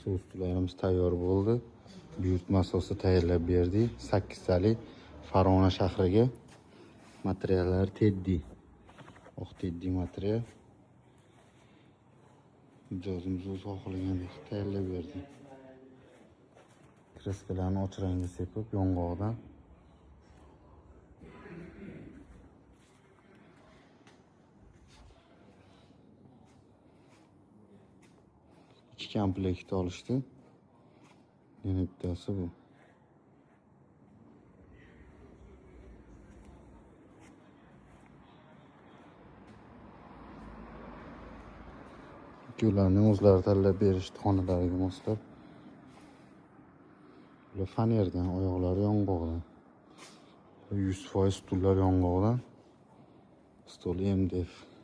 Ustlarimiz tayyor bo'ldi. Buyurtma asosi tayyorlab berdik. 8 tali Farg'ona shahriga. Materiallar Teddy. Oq Teddy material. Mijozimiz o'zi xohlagandek tayyorlab berdi. Kreskalarni och rangga sepib, yong'oqdan ikki komplekt olishdi. Yana bittasi bu. Ularning o'zlari tanlab berishdi xonalariga moslab. Bular fanerdan, oyoqlari yong'oqdan. 100% stullar yong'oqdan. Stol MDF.